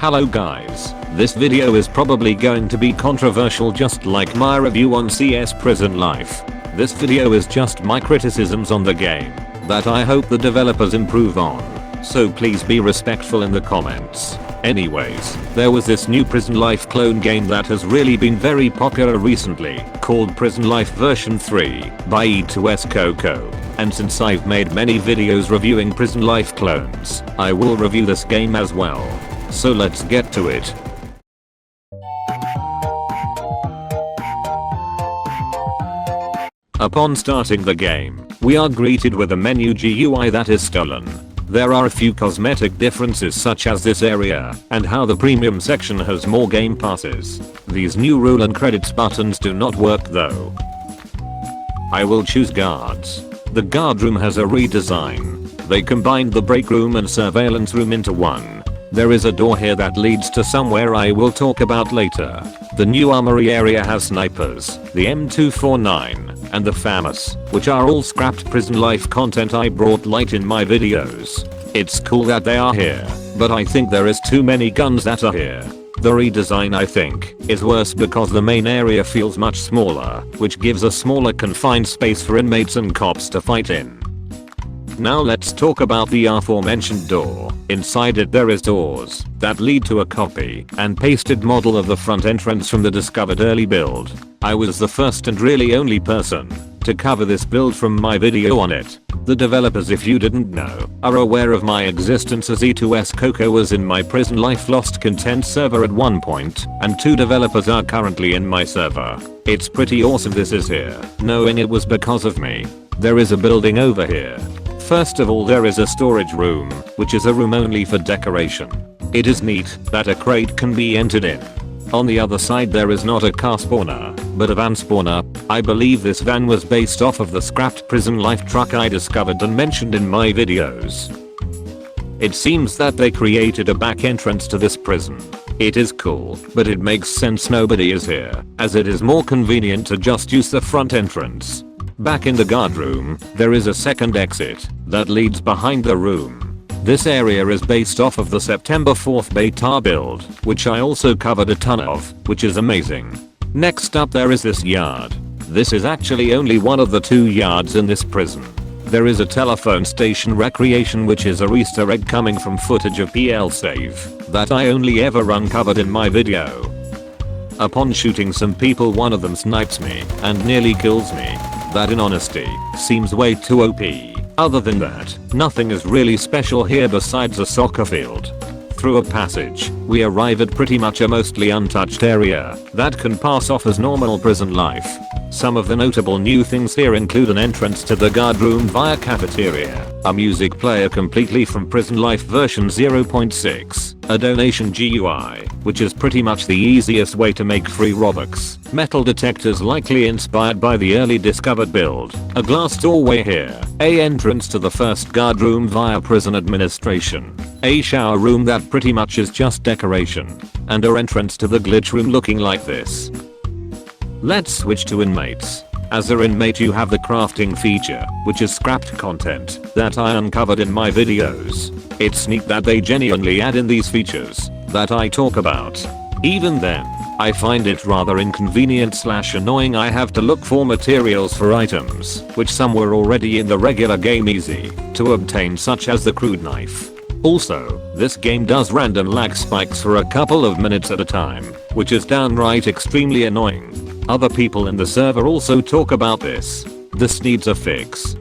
Hello guys, this video is probably going to be controversial just like my review on CS Prison Life. This video is just my criticisms on the game that I hope the developers improve on, so please be respectful in the comments. Anyways, there was this new Prison Life clone game that has really been very popular recently, called Prison Life version 3 by E2S Coco. And since I've made many videos reviewing Prison Life clones, I will review this game as well. So let's get to it. Upon starting the game, we are greeted with a menu GUI that is stolen. There are a few cosmetic differences such as this area and how the premium section has more game passes. These new role and credits buttons do not work though. I will choose guards. The guard room has a redesign. They combined the break room and surveillance room into one. There is a door here that leads to somewhere I will talk about later. The new armory area has snipers, the M249, and the FAMAS, which are all scrapped Prison Life content I brought light in my videos. It's cool that they are here, but I think there is too many guns that are here. The redesign I think is worse because the main area feels much smaller, which gives a smaller confined space for inmates and cops to fight in. Now let's talk about the aforementioned door. Inside it there is doors that lead to a copy and pasted model of the front entrance from the discovered early build. I was the first and really only person to cover this build from my video on it. The developers, if you didn't know, are aware of my existence as E2S Coco was in my Prison Life Lost content server at one point, and 2 developers are currently in my server. It's pretty awesome this is here, knowing it was because of me. There is a building over here. First of all there is a storage room, which is a room only for decoration. It is neat that a crate can be entered in. On the other side there is not a car spawner, but a van spawner. I believe this van was based off of the scrapped Prison Life truck I discovered and mentioned in my videos. It seems that they created a back entrance to this prison. It is cool, but it makes sense nobody is here, as it is more convenient to just use the front entrance. Back in the guard room, there is a second exit that leads behind the room. This area is based off of the September 4th beta build, which I also covered a ton of, which is amazing. Next up there is this yard. This is actually only one of the 2 yards in this prison. There is a telephone station recreation which is a Easter egg coming from footage of PL save that I only ever uncovered in my video. Upon shooting some people one of them snipes me and nearly kills me. That in honesty seems way too OP. Other than that, nothing is really special here besides a soccer field. Through a passage, we arrive at pretty much a mostly untouched area that can pass off as normal prison life. Some of the notable new things here include an entrance to the guard room via cafeteria, a music player completely from Prison Life version 0.6, a donation GUI, which is pretty much the easiest way to make free Robux, metal detectors likely inspired by the early discovered build, a glass doorway here, a entrance to the first guard room via prison administration, a shower room that pretty much is just decoration, and our entrance to the glitch room looking like this. Let's switch to inmates. As an inmate you have the crafting feature, which is scrapped content that I uncovered in my videos. It's neat that they genuinely add in these features that I talk about. Even then, I find it rather inconvenient / annoying I have to look for materials for items, which some were already in the regular game easy to obtain such as the crude knife. Also, this game does random lag spikes for a couple of minutes at a time, which is downright extremely annoying. Other people in the server also talk about this. This needs a fix.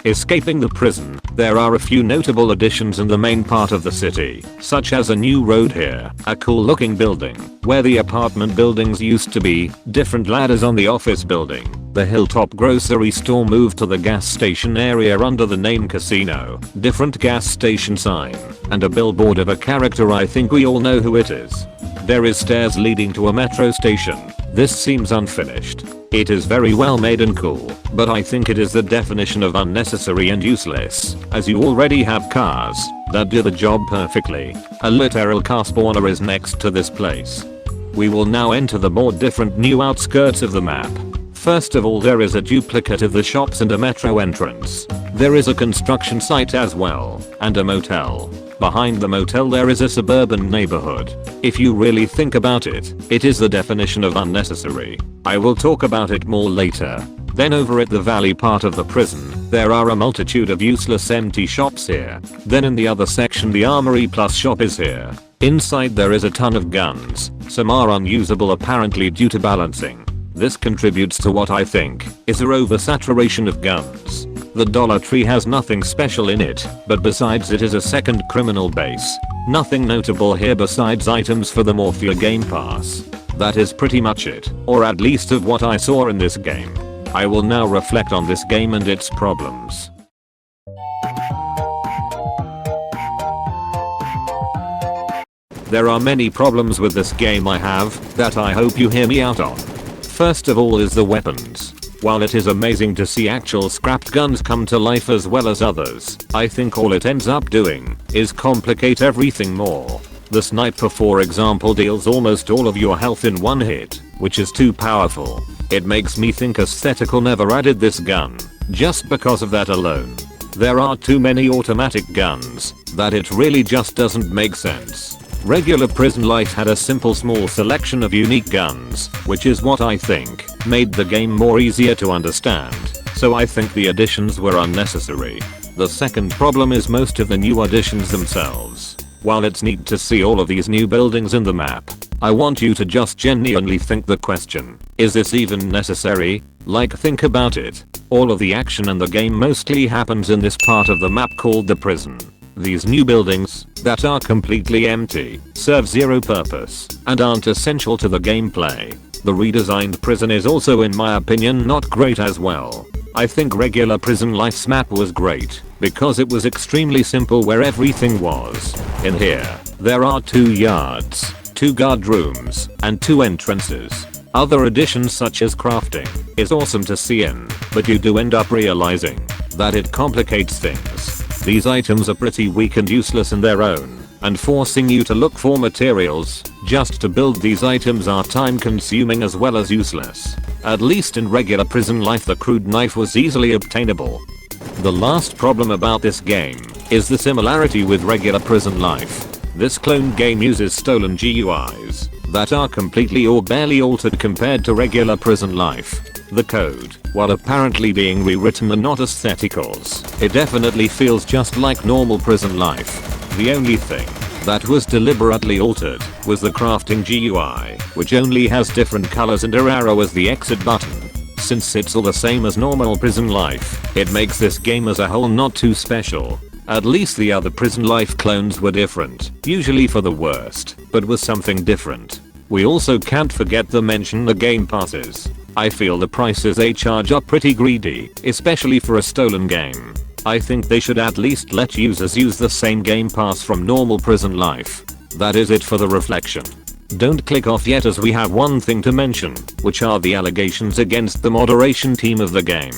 Escaping the prison, there are a few notable additions in the main part of the city, such as a new road here, a cool looking building, where the apartment buildings used to be, different ladders on the office building, the Hilltop grocery store moved to the gas station area under the name Casino, different gas station sign, and a billboard of a character I think we all know who it is. There is stairs leading to a metro station. This seems unfinished. It is very well made and cool, but I think it is the definition of unnecessary and useless, as you already have cars that do the job perfectly. A literal car spawner is next to this place. We will now enter the more different new outskirts of the map. First of all there is a duplicate of the shops and a metro entrance. There is a construction site as well, and a motel. Behind the motel there is a suburban neighborhood. If you really think about it, it is the definition of unnecessary. I will talk about it more later. Then over at the valley part of the prison, there are a multitude of useless empty shops here. Then in the other section the armory plus shop is here. Inside there is a ton of guns. Some are unusable apparently due to balancing. This contributes to what I think is a oversaturation of guns. The Dollar Tree has nothing special in it, but besides it is a second criminal base. Nothing notable here besides items for the Morphia Game Pass. That is pretty much it, or at least of what I saw in this game. I will now reflect on this game and its problems. There are many problems with this game I have that I hope you hear me out on. First of all is the weapons. While it is amazing to see actual scrapped guns come to life as well as others, I think all it ends up doing is complicate everything more. The sniper for example deals almost all of your health in one hit, which is too powerful. It makes me think Aesthetical never added this gun, just because of that alone. There are too many automatic guns that it really just doesn't make sense. Regular Prison Life had a simple small selection of unique guns, which is what I think made the game more easier to understand, so I think the additions were unnecessary. The second problem is most of the new additions themselves. While it's neat to see all of these new buildings in the map, I want you to just genuinely think the question, is this even necessary? Like think about it. All of the action in the game mostly happens in this part of the map called the prison. These new buildings, that are completely empty, serve zero purpose, and aren't essential to the gameplay. The redesigned prison is also in my opinion not great as well. I think regular Prison Life's map was great, because it was extremely simple where everything was. In here, there are 2 yards, 2 guard rooms, and 2 entrances. Other additions such as crafting is awesome to see in, but you do end up realizing that it complicates things. These items are pretty weak and useless in their own, and forcing you to look for materials just to build these items are time consuming as well as useless. At least in regular Prison Life the crude knife was easily obtainable. The last problem about this game is the similarity with regular Prison Life. This cloned game uses stolen GUIs that are completely or barely altered compared to regular Prison Life. The code, while apparently being rewritten and not aestheticals, it definitely feels just like normal Prison Life. The only thing that was deliberately altered was the crafting GUI, which only has different colors and a arrow as the exit button. Since it's all the same as normal Prison Life, it makes this game as a whole not too special. At least the other Prison Life clones were different, usually for the worst, but was something different. We also can't forget to mention the game passes. I feel the prices they charge are pretty greedy, especially for a stolen game. I think they should at least let users use the same game pass from normal Prison Life. That is it for the reflection. Don't click off yet as we have one thing to mention, which are the allegations against the moderation team of the game.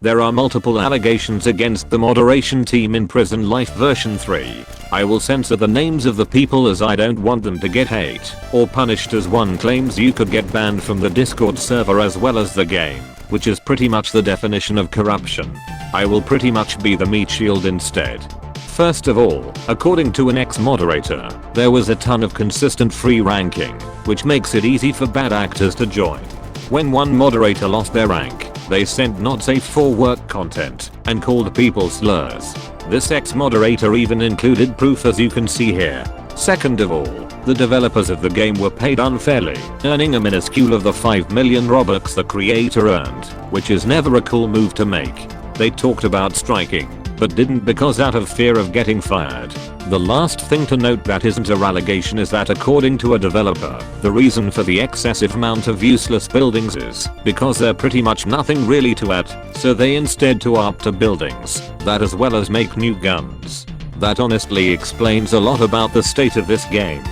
There are multiple allegations against the moderation team in Prison Life version 3. I will censor the names of the people as I don't want them to get hate or punished, as one claims you could get banned from the Discord server as well as the game, which is pretty much the definition of corruption. I will pretty much be the meat shield instead. First of all, according to an ex-moderator, there was a ton of consistent free ranking, which makes it easy for bad actors to join. When one moderator lost their rank, they sent not safe for work content and called people slurs. This ex-moderator even included proof, as you can see here. Second of all, the developers of the game were paid unfairly, earning a minuscule of the 5 million Robux the creator earned, which is never a cool move to make. They talked about striking, but didn't because out of fear of getting fired. The last thing to note that isn't a allegation is that according to a developer, the reason for the excessive amount of useless buildings is because they're pretty much nothing really to add, so they instead to up to buildings that as well as make new guns. That honestly explains a lot about the state of this game.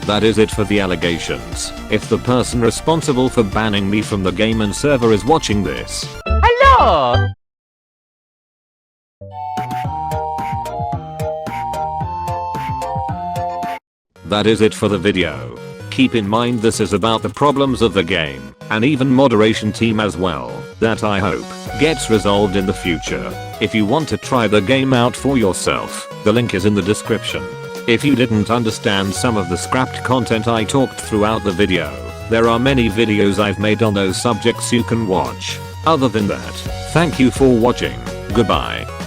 That is it for the allegations. If the person responsible for banning me from the game and server is watching this, hello! That is it for the video. keep in mind this is about the problems of the game, and even moderation team as well, that I hope gets resolved in the future. If you want to try the game out for yourself, the link is in the description. If you didn't understand some of the scrapped content I talked throughout the video, there are many videos I've made on those subjects you can watch. Other than that, thank you for watching. Goodbye.